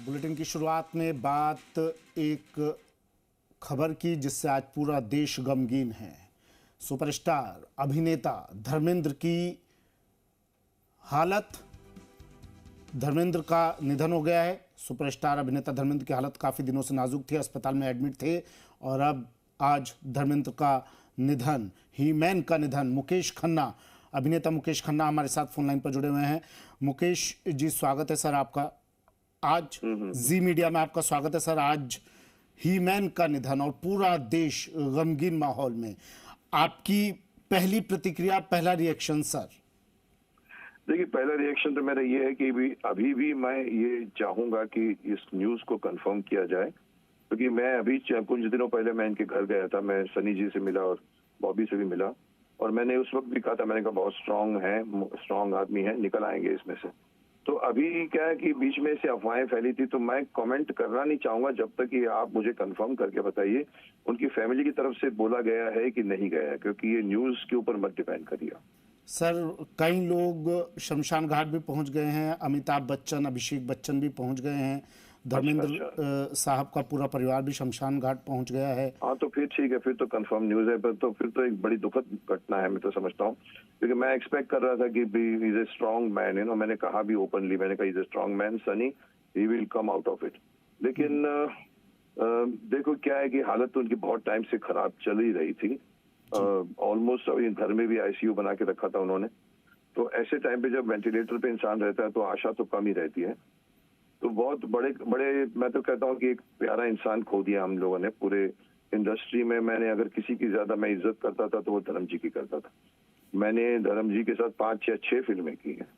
Bulletin की शुरुआत में बात एक खबर की जिससे आज पूरा देश गमगीन है। सुपरस्टार अभिनेता धर्मेंद्र की हालत, धर्मेंद्र का निधन हो गया है। सुपरस्टार अभिनेता धर्मेंद्र की हालत काफ़ी दिनों से नाजुक थी, अस्पताल में एडमिट थे और अब आज धर्मेंद्र का निधन, ही मैन का निधन। मुकेश खन्ना, अभिनेता मुकेश खन्ना हमारे साथ फोन लाइन पर जुड़े हुए हैं। मुकेश जी, स्वागत है सर आपका। आज जी मीडिया में आपका स्वागत है सर। आज ही मैन का निधन और पूरा देश गमगीन माहौल में, आपकी पहली प्रतिक्रिया, पहला रिएक्शन सर? देखिए, पहला रिएक्शन तो मेरा ये है कि अभी भी मैं ये चाहूंगा कि इस न्यूज को कंफर्म किया जाए, क्योंकि मैं अभी कुछ दिनों पहले मैं इनके घर गया था, मैं सनी जी से मिला और बॉबी से भी मिला, और मैंने उस वक्त भी कहा था, मैंने कहा बहुत स्ट्रांग आदमी है, निकल आएंगे इसमें से। तो अभी क्या है कि बीच में से अफवाहें फैली थी, तो मैं कमेंट करना नहीं चाहूंगा जब तक कि आप मुझे कंफर्म करके बताइए उनकी फैमिली की तरफ से बोला गया है कि नहीं गया है, क्योंकि ये न्यूज के ऊपर मत डिपेंड करिए सर। कई लोग शमशान घाट भी पहुंच गए हैं, अमिताभ बच्चन, अभिषेक बच्चन भी पहुंच गए हैं, धर्मेंद्र साहब का पूरा परिवार भी शमशान घाट पहुंच गया है। हाँ, तो फिर ठीक है, फिर तो कंफर्म न्यूज है, पर तो फिर तो एक बड़ी दुखद घटना है, मैं तो समझता हूँ, क्योंकि मैं एक्सपेक्ट कर रहा था कि इज ए स्ट्रॉन्ग मैन, मैंने कहा भी ओपनली, मैंने कहा is a strong man, Sunny he will come out of it. लेकिन देखो क्या है कि हालत तो उनकी बहुत टाइम से खराब चल ही रही थी, ऑलमोस्ट अभी घर में भी आईसीयू बना के रखा था उन्होंने। तो ऐसे टाइम पे जब वेंटिलेटर पे इंसान रहता है तो आशा तो कम ही रहती है। तो बहुत बड़े मैं तो कहता हूँ कि एक प्यारा इंसान खो दिया हम लोगों ने पूरे इंडस्ट्री में। मैंने अगर किसी की ज्यादा मैं इज्जत करता था तो वो धर्म जी की करता था। मैंने धर्म जी के साथ 5 या 6 फिल्में की हैं,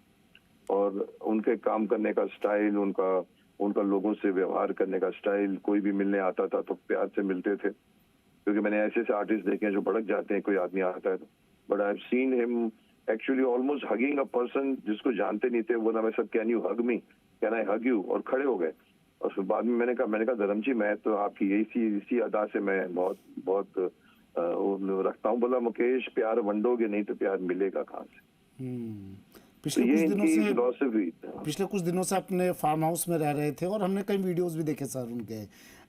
और उनके काम करने का स्टाइल, उनका लोगों से व्यवहार करने का स्टाइल, कोई भी मिलने आता था तो प्यार से मिलते थे, क्योंकि मैंने ऐसे आर्टिस्ट देखे हैं जो भड़क जाते हैं कोई आदमी आता है तो। But I have seen him actually almost hugging a person जिसको जानते नहीं थे। बोला, मैं सब can you hug me, can I hug you, और खड़े हो गए। और फिर बाद में मैंने कहा धर्म जी, मैं तो आपकी इसी अदा से मैं बहुत रखता हूँ। बोला, मुकेश, प्यार वंडोगे नहीं तो प्यार मिलेगा कहाँ से। पिछले कुछ दिनों से अपने फार्म हाउस में रह रहे थे और हमने कई वीडियोस भी देखे सर उनके।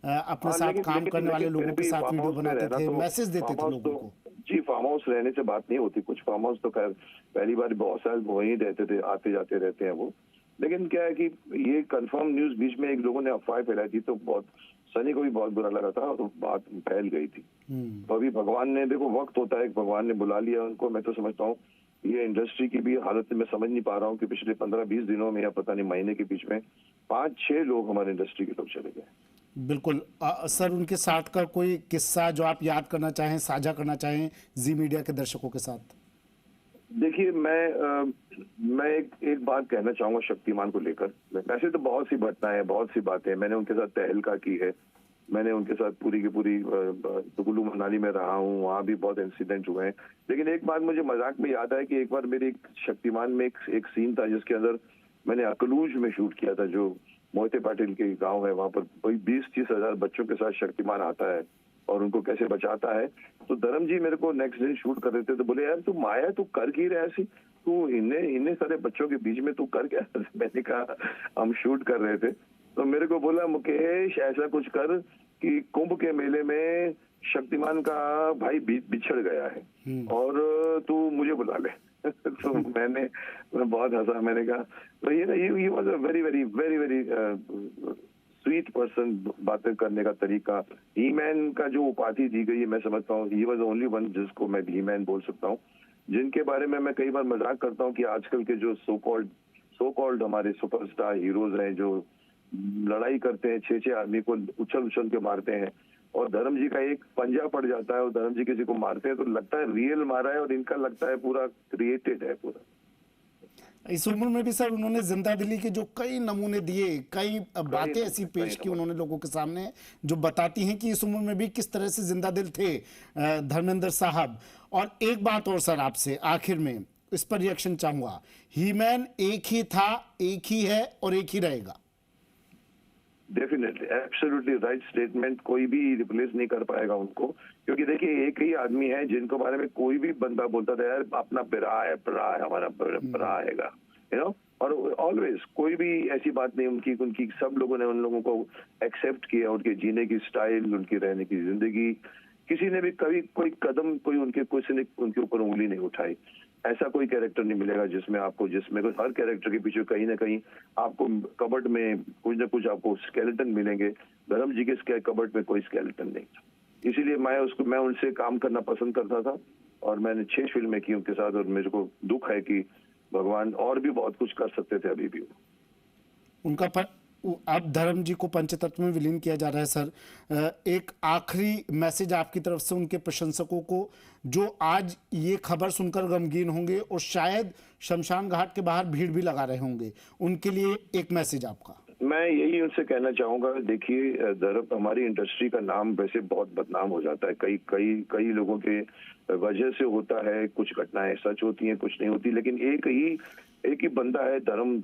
अपने साथ काम करने वाले लोगों के साथ वीडियो बनाते थे, मैसेज देते थे लोगों को। जी, फार्म हाउस रहने से बात नहीं होती। कुछ फार्म हाउस तो खैर पहली बार बहुत साल वहीं रहते थे, आते जाते रहते हैं वो। लेकिन क्या है कि ये कंफर्म न्यूज बीच में एक लोगों ने अफवाह फैलाई थी, तो बहुत सनी को भी बहुत बुरा लगा था, तो बात फैल गई थी। तो अभी भगवान ने, देखो वक्त होता है, भगवान ने बुला लिया उनको। मैं तो समझता हूँ ये इंडस्ट्री की भी हालत मैं समझ नहीं पा रहा हूँ कि पिछले 15-20 दिनों में या पता नहीं महीने के बीच में 5-6 लोग हमारे इंडस्ट्री के लोग चले गए। बिल्कुल सर, उनके साथ का कोई किस्सा जो आप याद करना चाहें, साझा करना चाहें जी मीडिया के दर्शकों के साथ? देखिए, मैं एक बात कहना चाहूंगा शक्तिमान को लेकर। वैसे तो बहुत सी घटनाएं हैं, बहुत सी बातें, मैंने उनके साथ तहलका की है, मैंने उनके साथ पूरी की पूरी कुल्लू मनाली में रहा हूँ, वहाँ भी बहुत इंसिडेंट हुए हैं। लेकिन एक बात मुझे मजाक में याद है कि एक बार मेरी शक्तिमान में एक सीन था जिसके अंदर मैंने अकलूज में शूट किया था, जो मोहिते पाटिल के गाँव है, वहाँ पर कोई 20-30 हजार बच्चों के साथ शक्तिमान आता है और उनको कैसे बचाता है। तो धर्म जी मेरे को नेक्स्ट डे शूट कर रहे थे, तो बोले, यार तू माया, तू कर की रहा ऐसी, तू इन्ने सारे बच्चों के बीच में तू कर क्या? मैंने कहा हम शूट कर रहे थे। तो मेरे को बोला, मुकेश ऐसा कुछ कर कि कुंभ के मेले में शक्तिमान का भाई बिछड़ गया है और तू मुझे बुला ले। तो मैं बहुत हंसा। मैंने कहा तो ये was a very very very very sweet person. बातें करने का तरीका, ही मैन का जो उपाधि दी गई है, मैं समझता हूँ ही वाज ओनली वन जिसको मैं ही मैन बोल सकता हूँ, जिनके बारे में मैं कई बार मजाक करता हूँ कि आजकल के जो सो कॉल्ड हमारे सुपरस्टार हीरोज हैं, जो लड़ाई करते हैं, 6-6 आदमी को उछल के मारते हैं, और धर्म जी का एक पंजा पड़ जाता है और धर्म जी किसी को मारते हैं तो लगता है रियल मारा है, और इनका लगता है पूरा क्रिएटेड है पूरा। इस उम्र में भी सर उन्होंने जिंदा दिली के जो कई नमूने दिए, कई बातें ऐसी पेश की उन्होंने लोगों के सामने, जो बताती हैं कि इस उम्र में भी किस तरह से जिंदा दिल थे धर्मेंद्र साहब। और एक बात और सर आपसे आखिर में इस पर रिएक्शन चाहूंगा, ही मैन एक ही था, एक ही है और एक ही रहेगा। Definitely, absolutely right statement. कोई भी रिप्लेस नहीं कर पाएगा उनको, क्योंकि देखिए एक ही आदमी है जिनको बारे में कोई भी बंदा बोलता था, यार अपना पिरा है हमारा पिरा हैगा, और ऑलवेज कोई भी ऐसी बात नहीं उनकी उनकी सब लोगों ने उन लोगों को एक्सेप्ट किया, उनके जीने की स्टाइल, उनकी रहने की जिंदगी, किसी ने भी कभी कोई कदम कोई उनके किसी ने उनके ऊपर उंगली नहीं उठाई। ऐसा कोई कैरेक्टर नहीं मिलेगा जिसमें हर कैरेक्टर के पीछे कहीं ना कहीं आपको कबर्ड में कुछ ना कुछ आपको स्केलेटन मिलेंगे। धर्म जी के कबर्ड में कोई स्केलेटन नहीं था, इसीलिए मैं उनसे काम करना पसंद करता था और मैंने 6 फिल्में की उनके साथ। और मेरे को दुख है कि भगवान और भी बहुत कुछ कर सकते थे अभी भी। उनका अब धर्म जी को पंचतत्व में विलीन किया जा रहा है सर। एक आखिरी मैसेज आपकी तरफ से उनके प्रशंसकों को जो आज ये खबर सुनकर गमगीन होंगे और शायद शमशान घाट के बाहर भीड़ भी लगा रहे होंगे, उनके लिए एक मैसेज आपका। मैं यही उनसे कहना चाहूंगा, देखिए धर्म हमारी इंडस्ट्री का नाम वैसे बहुत बदनाम हो जाता है, कई लोगों के वजह से होता है, कुछ घटनाएं सच होती हैं कुछ नहीं होती, लेकिन एक ही बंदा है धर्म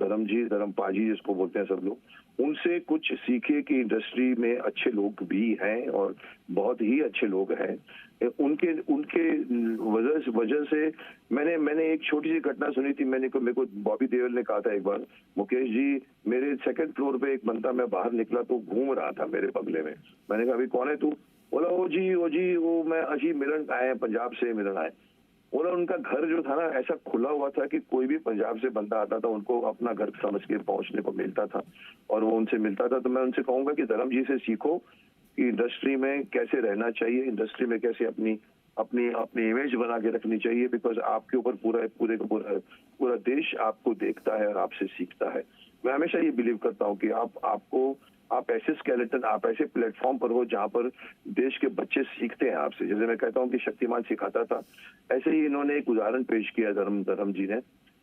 पाजी जिसको बोलते हैं सब लोग, उनसे कुछ सीखे कि इंडस्ट्री में अच्छे लोग भी हैं और बहुत ही अच्छे लोग हैं। उनके वजह से मैंने एक छोटी सी घटना सुनी थी। मेरे को बॉबी देओल ने कहा था एक बार, मुकेश जी मेरे 2nd फ्लोर पे एक बंदा, मैं बाहर निकला तो घूम रहा था मेरे बगले में। मैंने कहा अभी कौन है तू? बोला ओ जी वो मैं अजी मिलन आए हैं, पंजाब से मिलन आए। बोला उनका घर जो था ना ऐसा खुला हुआ था कि कोई भी पंजाब से बंदा आता था उनको अपना घर समझ के पहुंचने को मिलता था और वो उनसे मिलता था। तो मैं उनसे कहूंगा कि धर्म जी से सीखो कि इंडस्ट्री में कैसे रहना चाहिए, इंडस्ट्री में कैसे अपनी इमेज बना के रखनी चाहिए, बिकॉज आपके ऊपर पूरा देश आपको देखता है और आपसे सीखता है। मैं हमेशा ये बिलीव करता हूँ कि आप ऐसे स्केलेटन, आप ऐसे प्लेटफॉर्म पर हो जहां पर देश के बच्चे सीखते हैं आपसे। जैसे मैं कहता हूं कि शक्तिमान सिखाता था, ऐसे ही इन्होंने एक उदाहरण पेश किया धर्म जी ने।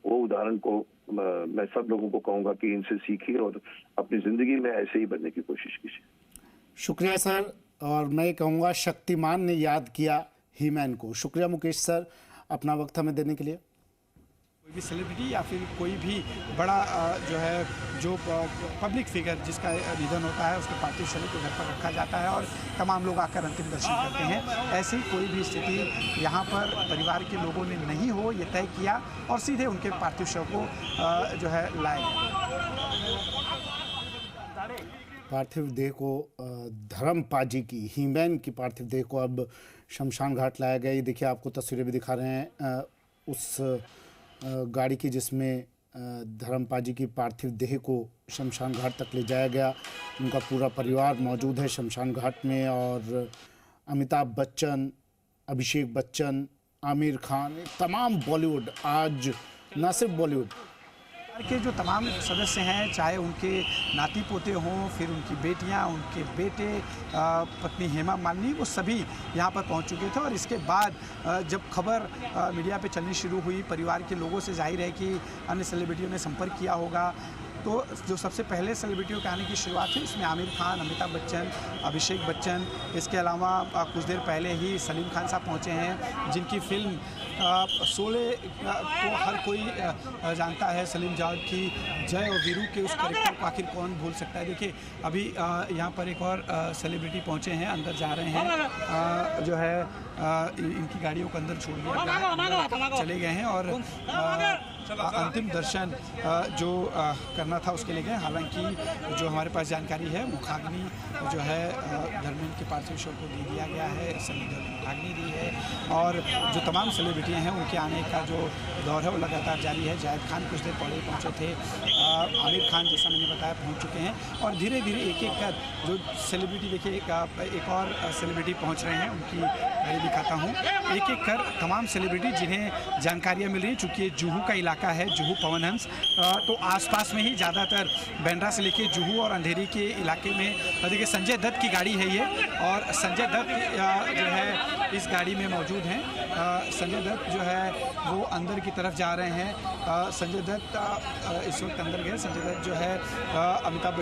वो उदाहरण को मैं सब लोगों को कहूंगा कि इनसे सीखिए और अपनी जिंदगी में ऐसे ही बनने की कोशिश कीजिए। शुक्रिया सर। और मैं कहूँगा शक्तिमान ने याद किया हीमैन को। शुक्रिया मुकेश सर अपना वक्त हमें देने के लिए। कोई भी सेलिब्रिटी या फिर कोई भी बड़ा जो पब्लिक फिगर जिसका निधन होता है उसके पार्थिव शरीर को घर पर रखा जाता है और तमाम लोग आकर अंतिम दर्शन करते हैं। ऐसी कोई भी स्थिति यहाँ पर परिवार के लोगों ने नहीं हो ये तय किया और सीधे उनके पार्थिव शव को लाए। पार्थिव देह को धर्म पाजी की हीमैन की पार्थिव देह को अब शमशान घाट लाया गया। ये देखिए आपको तस्वीरें भी दिखा रहे हैं उस गाड़ी की जिसमें धर्म पाजी की पार्थिव देह को शमशान घाट तक ले जाया गया। उनका पूरा परिवार मौजूद है शमशान घाट में और अमिताभ बच्चन, अभिषेक बच्चन, आमिर खान, तमाम बॉलीवुड, आज न सिर्फ बॉलीवुड के जो तमाम सदस्य हैं, चाहे उनके नाती पोते हों, फिर उनकी बेटियां, उनके बेटे, पत्नी हेमा मालिनी, वो सभी यहाँ पर पहुँच चुके थे। और इसके बाद जब खबर मीडिया पे चलनी शुरू हुई, परिवार के लोगों से जाहिर है कि अन्य सेलिब्रिटियों ने संपर्क किया होगा, तो जो सबसे पहले सेलिब्रिटियों के आने की शुरुआत हुई उसमें आमिर खान, अमिताभ बच्चन, अभिषेक बच्चन, इसके अलावा कुछ देर पहले ही सलीम खान साहब पहुँचे हैं जिनकी फिल्म शोले को हर कोई जानता है। सलीम जावेद की जय और वीरू के उस कैरेक्टर को आखिर कौन भूल सकता है। देखिए अभी यहाँ पर एक और सेलिब्रिटी पहुँचे हैं, अंदर जा रहे हैं, इनकी गाड़ियों को अंदर छोड़ दिया, चले गए हैं और अंतिम दर्शन जो करना था उसके लिए गए। हालांकि जो हमारे पास जानकारी है मुखाग्नि जो है धर्मेंद्र के पार्थिव शव को दे दिया गया है, सभी मुखाग्नि दी है और जो तमाम सेलिब्रिटियां हैं उनके आने का जो दौर है वो लगातार जारी है। जायद खान कुछ देर पहले पहुंचे थे, आमिर खान जैसा मैंने बताया पहुंच चुके हैं और धीरे धीरे एक एक कर जो सेलिब्रिटी, देखिए एक और सेलिब्रिटी पहुँच रहे हैं, उनकी गाड़ी दिखाता हूँ। एक एक कर तमाम सेलिब्रिटी जिन्हें जानकारियाँ मिल रही हैं, चूँकि जुहू का इलाका है, जुहू पवन हंस, तो आसपास में ही ज़्यादातर बैंड्रा से लेके जुहू और अंधेरी के इलाके में देखिए संजय दत्त की गाड़ी है ये और संजय दत्त जो है इस गाड़ी में मौजूद हैं। संजय दत्त जो है वो अंदर की तरफ जा रहे हैं। संजय दत्त इस वक्त अंदर गए। संजय दत्त जो है अमिताभ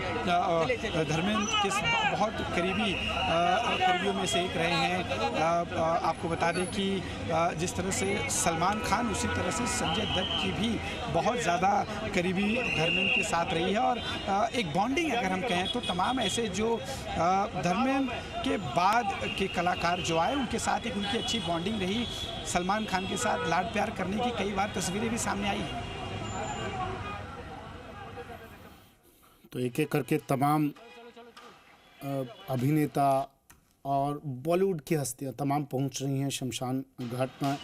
धर्मेंद्र के बहुत करीबियों में से एक रहे हैं। आपको बता दें कि जिस तरह से सलमान खान उसी तरह से संजय दत्त की भी बहुत ज़्यादा करीबी धर्मेंद्र के साथ रही है और एक बॉन्डिंग अगर हम कहें तो तमाम ऐसे जो धर्मेंद्र के बाद के कलाकार जो आए उनके साथ एक उनकी अच्छी बॉन्डिंग रही। सलमान खान के साथ लाड प्यार करने की कई बार तस्वीरें भी सामने आई हैं। तो एक एक करके तमाम अभिनेता और बॉलीवुड की हस्तियां तमाम पहुंच रही हैं शमशान घाट में।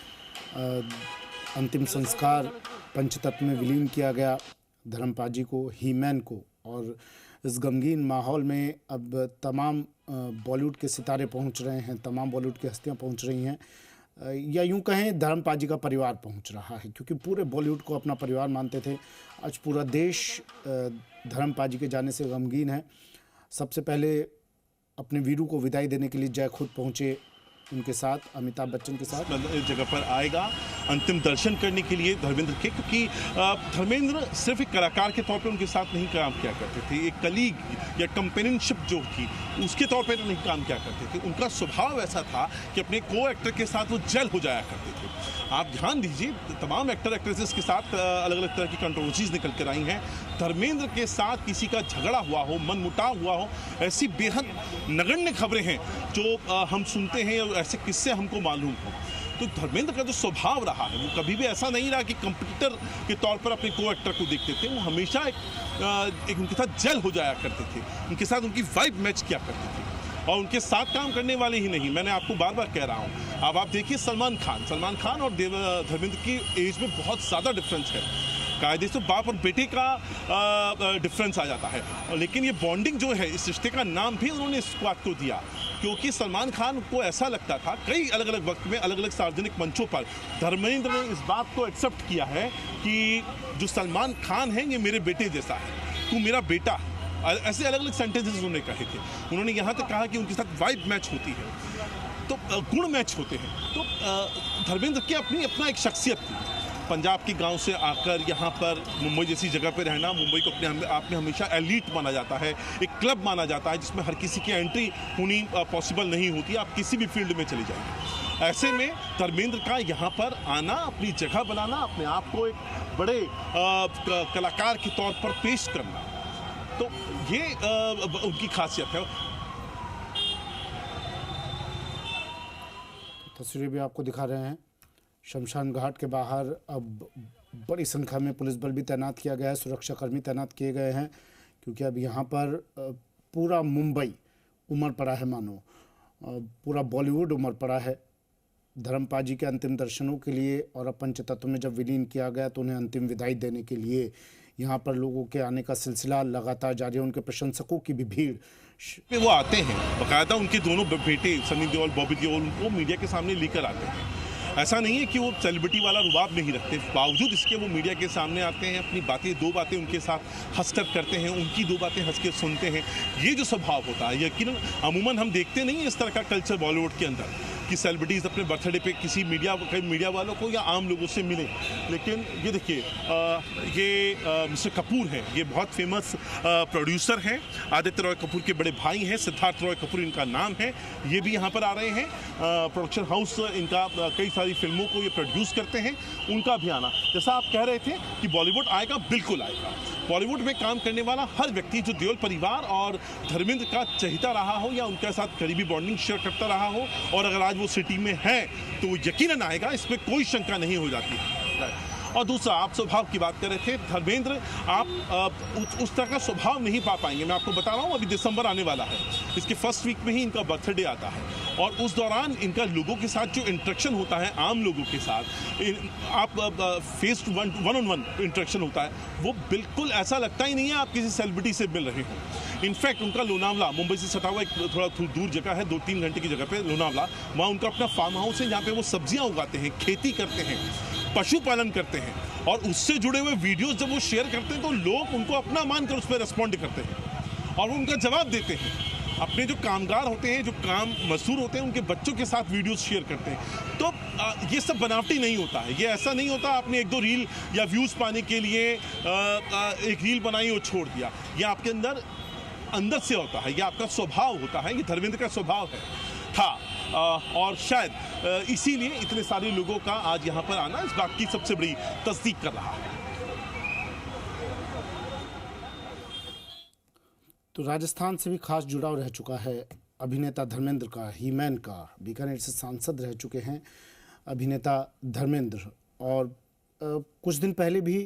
अंतिम संस्कार पंचतत्व में विलीन किया गया धर्मपाजी को, हीमैन को। और इस गमगीन माहौल में अब तमाम बॉलीवुड के सितारे पहुंच रहे हैं, तमाम बॉलीवुड की हस्तियां पहुंच रही हैं, या यूं कहें धर्मपाजी का परिवार पहुंच रहा है, क्योंकि पूरे बॉलीवुड को अपना परिवार मानते थे। आज पूरा देश धर्मपाजी के जाने से गमगीन है। सबसे पहले अपने वीरू को विदाई देने के लिए जय खुद पहुंचे उनके साथ, अमिताभ बच्चन के साथ। इस जगह पर आएगा अंतिम दर्शन करने के लिए धर्मेंद्र के, क्योंकि धर्मेंद्र सिर्फ एक कलाकार के तौर पे उनके साथ नहीं काम किया करते थे, एक कलीग या कंपेनियनशिप जो थी उसके तौर पे नहीं काम किया करते थे। उनका स्वभाव ऐसा था कि अपने को एक्टर के साथ वो जेल हो जाया करते थे। आप ध्यान दीजिए, तमाम एक्टर एक्ट्रेसेस के साथ अलग अलग तरह की कंट्रोवर्सीज निकल कर आई हैं। धर्मेंद्र के साथ किसी का झगड़ा हुआ हो, मनमुटाव हुआ हो, ऐसी बेहद नगण्य खबरें हैं जो हम सुनते हैं, ऐसे किस्से हमको मालूम हो। तो धर्मेंद्र का जो स्वभाव रहा है वो कभी भी ऐसा नहीं रहा कि कंपटीटर के तौर पर अपने को एक्टर को देखते थे। वो हमेशा एक उनके साथ जेल हो जाया करते थे, उनके साथ उनकी वाइब मैच किया करते थे। और उनके साथ काम करने वाले ही नहीं, मैंने आपको बार बार कह रहा हूँ, अब आप देखिए सलमान खान और धर्मेंद्र की एज में बहुत ज़्यादा डिफरेंस है। कायदे से बाप और बेटे का डिफरेंस आ जाता है, लेकिन ये बॉन्डिंग जो है, इस रिश्ते का नाम भी उन्होंने इस बात को दिया, क्योंकि सलमान खान को ऐसा लगता था कई अलग अलग वक्त में अलग अलग सार्वजनिक मंचों पर धर्मेंद्र ने इस बात को एक्सेप्ट किया है कि जो सलमान खान है ये मेरे बेटे जैसा है, तू मेरा बेटा। ऐसे अलग अलग सेंटेंसेस उन्होंने कहे थे। उन्होंने यहाँ तक कहा कि उनके साथ वाइब मैच होती है, तो गुण मैच होते हैं। तो धर्मेंद्र की अपना एक शख्सियत थी। पंजाब के गांव से आकर यहाँ पर मुंबई जैसी जगह पे रहना, मुंबई को अपने आप में हमेशा एलीट माना जाता है, एक क्लब माना जाता है जिसमें हर किसी की एंट्री होनी पॉसिबल नहीं होती। आप किसी भी फील्ड में चले जाइए। ऐसे में धर्मेंद्र का यहाँ पर आना, अपनी जगह बनाना, अपने आप को एक बड़े कलाकार के तौर पर पेश करना, तो ये उनकी खासियत है। तस्वीरें भी आपको दिखा रहे हैं। शमशान घाट के बाहर अब बड़ी संख्या में पुलिस बल भी तैनात किया गया है, सुरक्षाकर्मी तैनात किए गए हैं, क्योंकि अब यहाँ पर पूरा मुंबई उमड़ पड़ा है, मानो पूरा बॉलीवुड उमड़ पड़ा है धर्मपाजी के अंतिम दर्शनों के लिए। और अब पंचतत्व में जब विलीन किया गया तो उन्हें अंतिम विदाई देने के लिए यहाँ पर लोगों के आने का सिलसिला लगातार जारी है। उनके प्रशंसकों की भी भीड़ वो आते हैं, बाकायदा उनके दोनों बेटे सनी देओल, बॉबी देओल, उनको मीडिया के सामने लेकर आते हैं। ऐसा नहीं है कि वो सेलिब्रिटी वाला रुबाब नहीं रखते, बावजूद इसके वो मीडिया के सामने आते हैं, अपनी बातें, दो बातें उनके साथ हंसकर करते हैं, उनकी दो बातें हंस के सुनते हैं। ये जो स्वभाव होता है, यकीनन अमूमन हम देखते नहीं इस तरह का कल्चर बॉलीवुड के अंदर कि सेलिब्रिटीज़ अपने बर्थडे पे किसी मीडिया वालों को या आम लोगों से मिले। लेकिन ये देखिए, ये मिस्टर कपूर हैं, ये बहुत फेमस प्रोड्यूसर हैं, आदित्य रॉय कपूर के बड़े भाई हैं, सिद्धार्थ रॉय कपूर इनका नाम है। ये भी यहाँ पर आ रहे हैं। प्रोडक्शन हाउस इनका कई सारी फिल्मों को ये प्रोड्यूस करते हैं, उनका भी आना। जैसा आप कह रहे थे कि बॉलीवुड आएगा, बिल्कुल आएगा। बॉलीवुड में काम करने वाला हर व्यक्ति जो देओल परिवार और धर्मेंद्र का चहेता रहा हो या उनके साथ करीबी बॉन्डिंग शेयर करता रहा हो, और अगर आज वो सिटी में है तो वो यकीनन आएगा, इसमें कोई शंका नहीं हो जाती है। और दूसरा, आप स्वभाव की बात कर रहे थे, धर्मेंद्र आप उस तरह का स्वभाव नहीं पा पाएंगे। मैं आपको बता रहा हूँ, अभी दिसंबर आने वाला है, इसके फर्स्ट वीक में ही इनका बर्थडे आता है, और उस दौरान इनका लोगों के साथ जो इंटरेक्शन होता है, आम लोगों के साथ आप face to one on one interaction होता है, वो बिल्कुल ऐसा लगता ही नहीं है आप किसी सेलिब्रिटी से मिल रहे हो। इनफैक्ट उनका लोनावला, मुंबई से सटा हुआ एक थोड़ा दूर जगह है, 2-3 घंटे की जगह पे लोनावला, वहाँ उनका अपना फार्म हाउस है, जहाँ पे वो सब्जियाँ उगाते हैं, खेती करते हैं, पशुपालन करते हैं, और उससे जुड़े हुए वीडियोस जब वो शेयर करते हैं तो लोग उनको अपना मानकर उस पर रिस्पॉन्ड करते हैं और वो उनका जवाब देते हैं। अपने जो कामगार होते हैं, जो काम मजदूर होते हैं, उनके बच्चों के साथ वीडियोस शेयर करते हैं। तो ये सब बनावटी नहीं होता है, ये ऐसा नहीं होता आपने 1-2 रील या व्यूज़ पाने के लिए एक रील बनाई और छोड़ दिया। ये आपके अंदर से होता है, ये आपका स्वभाव होता है, ये धर्मेंद्र का स्वभाव था। और शायद इसीलिए इतने सारे लोगों का आज यहाँ पर आना इस बात की सबसे बड़ी तस्दीक कर रहा है। तो राजस्थान से भी खास जुड़ाव रह चुका है अभिनेता धर्मेंद्र का, हीमैन का। बीकानेर से सांसद रह चुके हैं अभिनेता धर्मेंद्र, और कुछ दिन पहले भी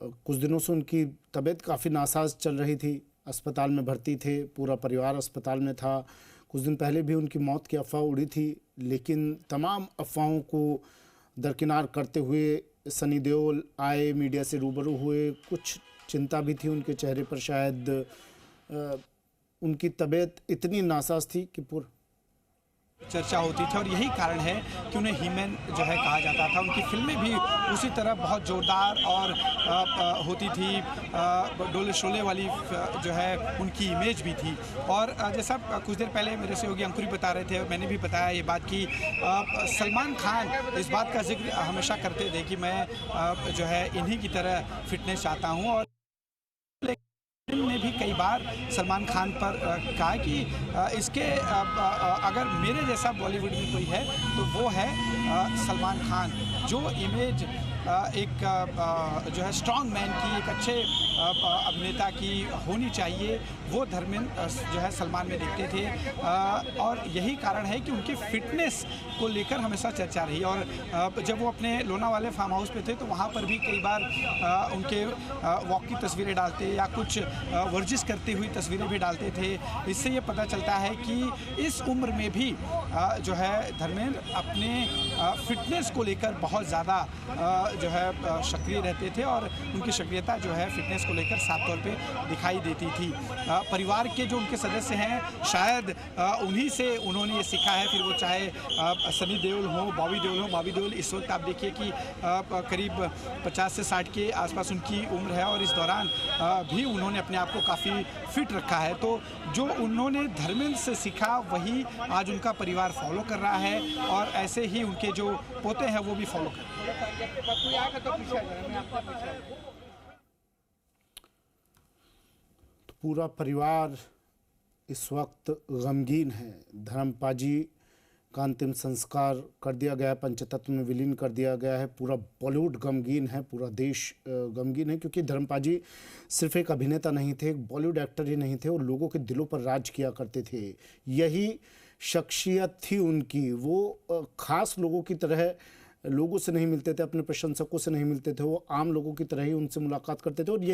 कुछ दिनों से उनकी तबीयत काफ़ी नासाज चल रही थी, अस्पताल में भर्ती थे, पूरा परिवार अस्पताल में था। कुछ दिन पहले भी उनकी मौत की अफवाह उड़ी थी, लेकिन तमाम अफवाहों को दरकिनार करते हुए सनी देओल आए, मीडिया से रूबरू हुए। कुछ चिंता भी थी उनके चेहरे पर, शायद उनकी तबीयत इतनी नासाज थी कि चर्चा होती थी और यही कारण है कि उन्हें हीमैन जो है कहा जाता था। उनकी फिल्में भी उसी तरह बहुत ज़ोरदार और होती थी, डोले शोले वाली जो है उनकी इमेज भी थी। और जैसा कुछ देर पहले मेरे सहयोगी अंकुरी बता रहे थे, मैंने भी बताया ये बात कि सलमान खान इस बात का जिक्र हमेशा करते थे कि मैं जो है इन्हीं की तरह फिटनेस चाहता हूँ। और ने भी कई बार सलमान खान पर कहा कि इसके अगर मेरे जैसा बॉलीवुड में कोई है तो वो है सलमान खान। जो इमेज एक जो है स्ट्रॉन्ग मैन की, एक अच्छे अभिनेता की होनी चाहिए, वो धर्मेंद्र जो है सलमान में देखते थे। और यही कारण है कि उनकी फिटनेस को लेकर हमेशा चर्चा रही। और जब वो अपने लोनावाले फार्म हाउस पे थे तो वहाँ पर भी कई बार उनके वॉक की तस्वीरें डालते या कुछ वर्जिश करते हुई तस्वीरें भी डालते थे। इससे ये पता चलता है कि इस उम्र में भी जो है धर्मेंद्र अपने फिटनेस को लेकर बहुत ज़्यादा जो है सक्रिय रहते थे और उनकी सक्रियता जो है फिटनेस को लेकर साफ तौर पे दिखाई देती थी। परिवार के जो उनके सदस्य हैं शायद उन्हीं से उन्होंने ये सीखा है, फिर वो चाहे सनी देओल हो, बॉबी देओल हो। बॉबी देओल इस वक्त आप देखिए कि करीब 50 से 60 के आसपास उनकी उम्र है और इस दौरान भी उन्होंने अपने आप को काफ़ी फिट रखा है। तो जो उन्होंने धर्मेंद्र से सीखा वही आज उनका परिवार फॉलो कर रहा है और ऐसे ही उनके जो पोते हैं वो भी फॉलो कर रहे हैं। तो पूरा परिवार इस वक्त गमगीन है। धर्मपाजी का अंतिम संस्कार कर दिया गया है, पंचतत्व में विलीन कर दिया गया है। पूरा बॉलीवुड गमगीन है, पूरा देश गमगीन है, क्योंकि धर्मपाजी सिर्फ एक अभिनेता नहीं थे, एक बॉलीवुड एक्टर ही नहीं थे, और लोगों के दिलों पर राज किया करते थे। यही शख्सियत थी उनकी। वो खास लोगों की तरह लोगों से नहीं मिलते थे, अपने प्रशंसकों से नहीं मिलते थे, वो आम लोगों की तरह ही उनसे मुलाकात करते थे। और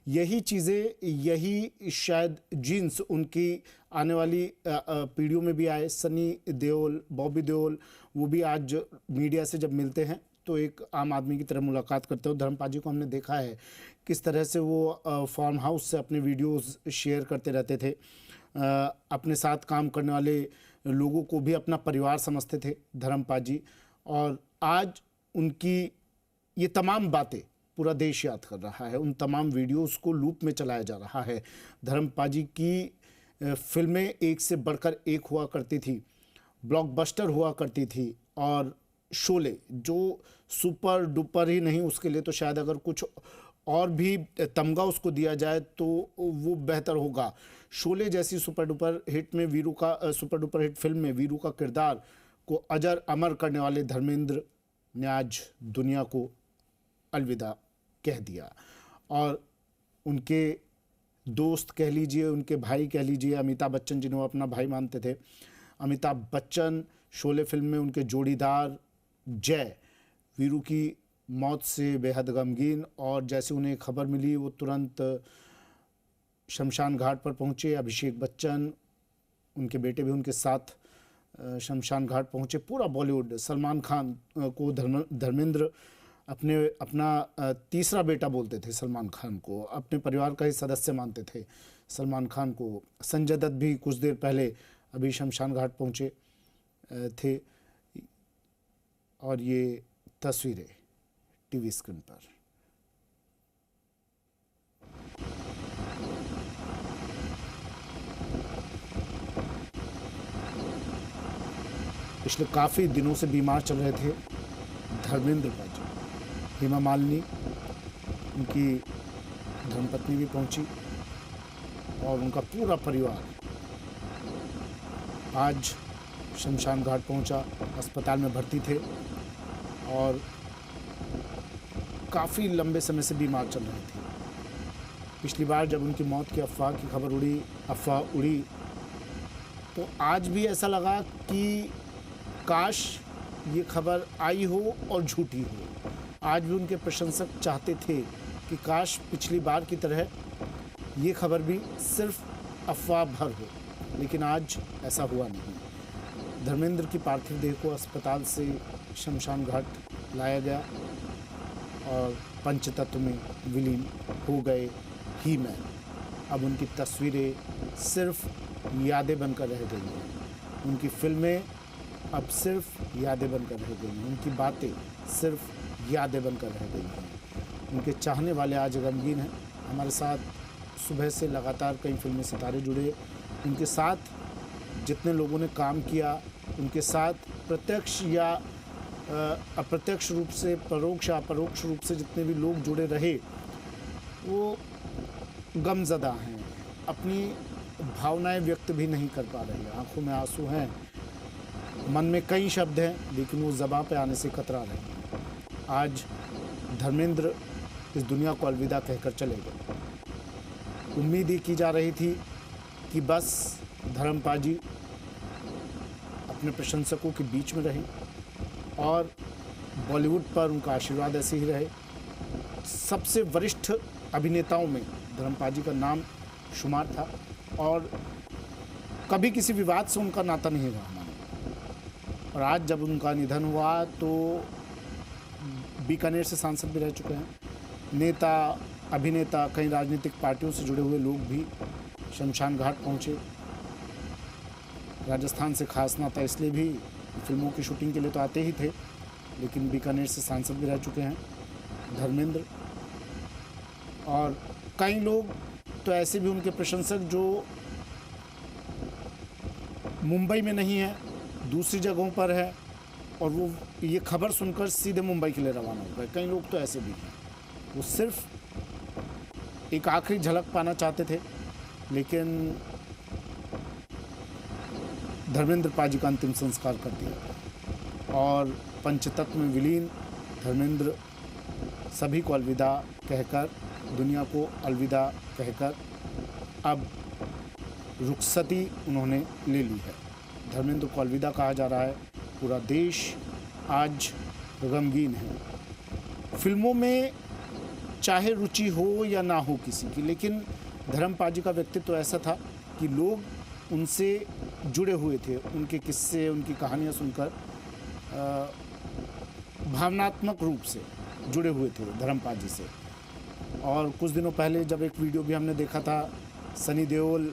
यही चीज़ें, यही शायद जीन्स उनकी आने वाली पीढ़ियों में भी आए। सनी देओल, बॉबी देओल, वो भी आज मीडिया से जब मिलते हैं तो एक आम आदमी की तरह मुलाकात करते हो। धर्मपाजी को हमने देखा है किस तरह से वो फार्म हाउस से अपने वीडियोस शेयर करते रहते थे। अपने साथ काम करने वाले लोगों को भी अपना परिवार समझते थे धर्मपाजी। और आज उनकी ये तमाम बातें पूरा देश याद कर रहा है, उन तमाम वीडियोस को लूप में चलाया जा रहा है। धर्मपाजी की फिल्में एक से बढ़कर एक हुआ करती थी, ब्लॉकबस्टर हुआ करती थी। और शोले जो सुपर डुपर ही नहीं, उसके लिए तो शायद अगर कुछ और भी तमगा उसको दिया जाए तो वो बेहतर होगा। शोले जैसी सुपर डुपर हिट में सुपर डुपर हिट फिल्म में वीरू का किरदार को अजर अमर करने वाले धर्मेंद्र ने आज दुनिया को अलविदा कह दिया। और उनके दोस्त कह लीजिए, उनके भाई कह लीजिए, अमिताभ बच्चन जिन्हें वो अपना भाई मानते थे, अमिताभ बच्चन शोले फिल्म में उनके जोड़ीदार जय वीरू की मौत से बेहद गमगीन। और जैसे उन्हें खबर मिली वो तुरंत शमशान घाट पर पहुंचे। अभिषेक बच्चन, उनके बेटे भी उनके साथ शमशान घाट पहुंचे। पूरा बॉलीवुड सलमान खान को धर्मेंद्र अपना तीसरा बेटा बोलते थे। सलमान खान को अपने परिवार का ही सदस्य मानते थे सलमान खान को। संजय दत्त भी कुछ देर पहले अभी शमशान घाट पहुंचे थे। और ये तस्वीरें टीवी स्क्रीन पर। पिछले काफ़ी दिनों से बीमार चल रहे थे धर्मेंद्र पाजी। हेमा मालिनी, उनकी धर्मपत्नी भी पहुंची और उनका पूरा परिवार आज शमशान घाट पहुंचा। अस्पताल में भर्ती थे और काफ़ी लंबे समय से बीमार चल रहे थे। पिछली बार जब उनकी मौत की अफवाह उड़ी तो आज भी ऐसा लगा कि काश ये खबर आई हो और झूठी हो। आज भी उनके प्रशंसक चाहते थे कि काश पिछली बार की तरह ये खबर भी सिर्फ अफवाह भर हो, लेकिन आज ऐसा हुआ नहीं। धर्मेंद्र की पार्थिव देह को अस्पताल से शमशान घाट लाया गया और पंचतत्व में विलीन हो गए ही मैन। अब उनकी तस्वीरें सिर्फ यादें बनकर रह गई हैं, उनकी फिल्में अब सिर्फ यादें बनकर रह गई हैं, उनकी बातें सिर्फ यादें बनकर रह गई हैं। उनके चाहने वाले आज गमगीन हैं। हमारे साथ सुबह से लगातार कई फिल्मी सितारे जुड़े, उनके साथ जितने लोगों ने काम किया, उनके साथ प्रत्यक्ष या अप्रत्यक्ष रूप से, परोक्ष या अपरोक्ष रूप से जितने भी लोग जुड़े रहे, वो गमज़दा हैं, अपनी भावनाएं व्यक्त भी नहीं कर पा रहे। आंखों में आंसू हैं, मन में कई शब्द हैं, लेकिन वो ज़बां पे आने से कतरा रहे हैं। आज धर्मेंद्र इस दुनिया को अलविदा कहकर चले गए। उम्मीद ये की जा रही थी कि बस धर्मपाल जी अपने प्रशंसकों के बीच में रहें और बॉलीवुड पर उनका आशीर्वाद ऐसे ही रहे। सबसे वरिष्ठ अभिनेताओं में धर्मपाल जी का नाम शुमार था और कभी किसी विवाद से उनका नाता नहीं रहा मानो। और आज जब उनका निधन हुआ तो बीकानेर से सांसद भी रह चुके हैं, नेता, अभिनेता, कई राजनीतिक पार्टियों से जुड़े हुए लोग भी शमशान घाट पहुंचे। राजस्थान से खास नाता इसलिए भी, फिल्मों की शूटिंग के लिए तो आते ही थे, लेकिन बीकानेर से सांसद भी रह चुके हैं धर्मेंद्र। और कई लोग तो ऐसे भी उनके प्रशंसक जो मुंबई में नहीं है, दूसरी जगहों पर है, और वो ये खबर सुनकर सीधे मुंबई के लिए रवाना हो गए। कई लोग तो ऐसे भी हैं, वो सिर्फ एक आखिरी झलक पाना चाहते थे, लेकिन धर्मेंद्र पाजी का अंतिम संस्कार कर दिया और पंचतत्व में विलीन धर्मेंद्र सभी को अलविदा कहकर, दुनिया को अलविदा कहकर अब रुखसती उन्होंने ले ली है। धर्मेंद्र को अलविदा कहा जा रहा है। पूरा देश आज गमगीन है। फिल्मों में चाहे रुचि हो या ना हो किसी की, लेकिन धर्मपाल जी का व्यक्तित्व ऐसा था कि लोग उनसे जुड़े हुए थे। उनके किस्से, उनकी कहानियाँ सुनकर भावनात्मक रूप से जुड़े हुए थे धर्मपाल जी से। और कुछ दिनों पहले जब एक वीडियो भी हमने देखा था, सनी देओल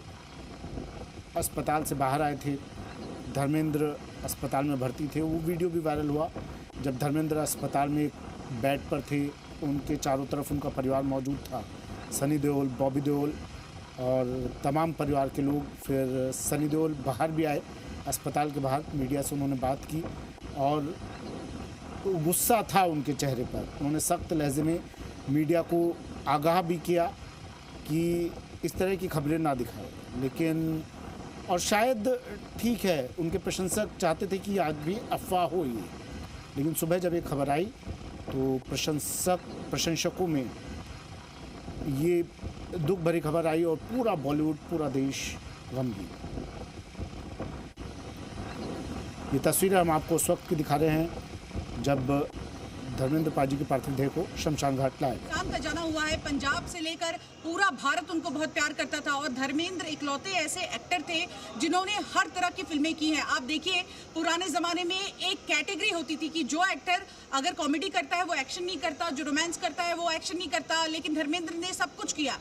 अस्पताल से बाहर आए थे, धर्मेंद्र अस्पताल में भर्ती थे, वो वीडियो भी वायरल हुआ। जब धर्मेंद्र अस्पताल में एक बेड पर थे, उनके चारों तरफ उनका परिवार मौजूद था, सनी देओल, बॉबी देओल और तमाम परिवार के लोग। फिर सनी देओल बाहर भी आए, अस्पताल के बाहर मीडिया से उन्होंने बात की और गुस्सा था उनके चेहरे पर। उन्होंने सख्त लहजे में मीडिया को आगाह भी किया कि इस तरह की खबरें ना दिखाएं, लेकिन और शायद ठीक है, उनके प्रशंसक चाहते थे कि आज भी अफवाह हो ये, लेकिन सुबह जब एक खबर आई तो प्रशंसकों में ये दुख भरी खबर आई और पूरा बॉलीवुड, पूरा देश गमगीन। ये तस्वीरें हम आपको उस वक्त की दिखा रहे हैं जब धर्मेंद्र पाजी की पार्थिव देह को शमशान घाट लाया गया। काम का जाना हुआ है, पंजाब से लेकर पूरा भारत उनको बहुत प्यार करता था और धर्मेंद्र इकलौते ऐसे एक्टर थे जिन्होंने हर तरह की फिल्में की हैं। आप देखिए, पुराने ज़माने में एक कैटेगरी होती थी कि जो एक्टर अगर कॉमेडी करता है वो एक्शन नहीं करता, जो रोमांस करता है वो एक्शन नहीं करता, लेकिन धर्मेंद्र ने सब कुछ किया।